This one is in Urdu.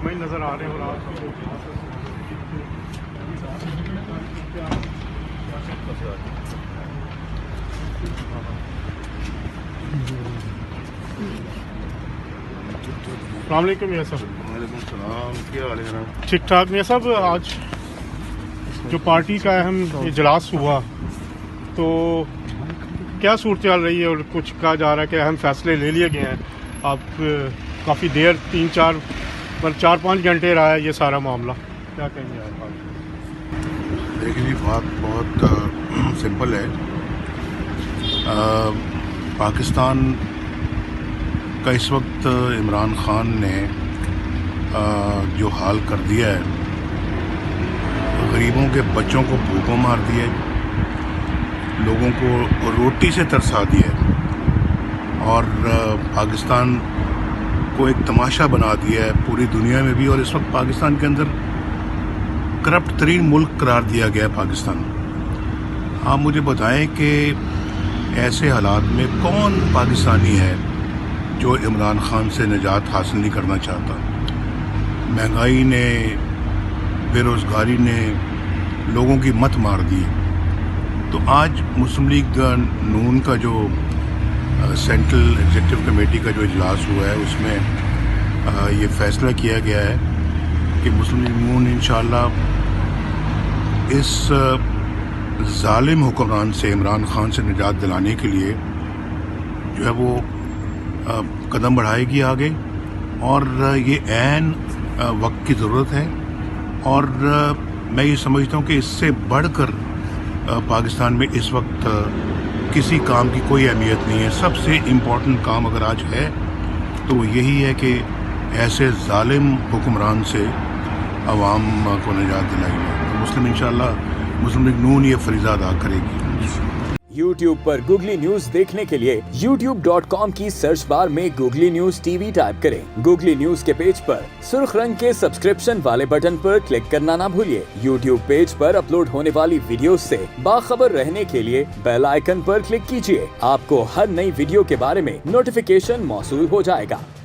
مطمئن نظر آ رہے ہیں، اور آپ کی السلام علیکم میاں صاحب. وعلیکم السلام، کیا حال ہے جناب؟ ٹھیک ٹھاک میاں صاحب. آج جو پارٹی کا اہم اجلاس ہوا تو کیا صورتحال رہی ہے، اور کچھ کہا جا رہا ہے کہ اہم فیصلے لے لیے گئے ہیں. آپ کافی دیر 4-5 گھنٹے رہا ہے یہ سارا معاملہ، کیا کہیں گے آپ؟ دیکھیں جی، بات بہت سمپل ہے. پاکستان کا اس وقت عمران خان نے جو حال کر دیا ہے، غریبوں کے بچوں کو بھوکوں مار دیا ہے، لوگوں کو روٹی سے ترسا دیا ہے، اور پاکستان کو ایک تماشا بنا دیا ہے پوری دنیا میں بھی. اور اس وقت پاکستان کے اندر کرپٹ ترین ملک قرار دیا گیا ہے پاکستان. آپ مجھے بتائیں کہ ایسے حالات میں کون پاکستانی ہے جو عمران خان سے نجات حاصل نہیں کرنا چاہتا؟ مہنگائی نے، بے روزگاری نے لوگوں کی مت مار دی. تو آج مسلم لیگ نون کا جو سینٹرل ایگزیکٹو کمیٹی کا جو اجلاس ہوا ہے، اس میں یہ فیصلہ کیا گیا ہے کہ مسلم لیگ نون انشاءاللہ اس ظالم حکمران سے، عمران خان سے نجات دلانے کے لیے جو ہے وہ قدم بڑھائے گی آگے. اور یہ عین وقت کی ضرورت ہے، اور میں یہ سمجھتا ہوں کہ اس سے بڑھ کر پاکستان میں اس وقت کسی کام کی کوئی اہمیت نہیں ہے. سب سے امپورٹنٹ کام اگر آج ہے تو وہ یہی ہے کہ ایسے ظالم حکمران سے عوام کو نجات دلائی جائے. تو مسلم لیگ نون یہ فریضہ ادا کرے گی. YouTube پر گوگلی نیوز دیکھنے کے لیے youtube.com کی سرچ بار میں googly news T V type کریں. گوگلی نیوز کے پیج پر سرخ رنگ کے سبسکرپشن والے بٹن پر کلک کرنا نہ بھولیے. YouTube پیج پر اپلوڈ ہونے والی ویڈیوز سے باخبر رہنے کے لیے بیل آئیکن پر کلک کیجیے. آپ کو ہر نئی ویڈیو کے بارے میں نوٹیفیکیشن موصول ہو جائے گا.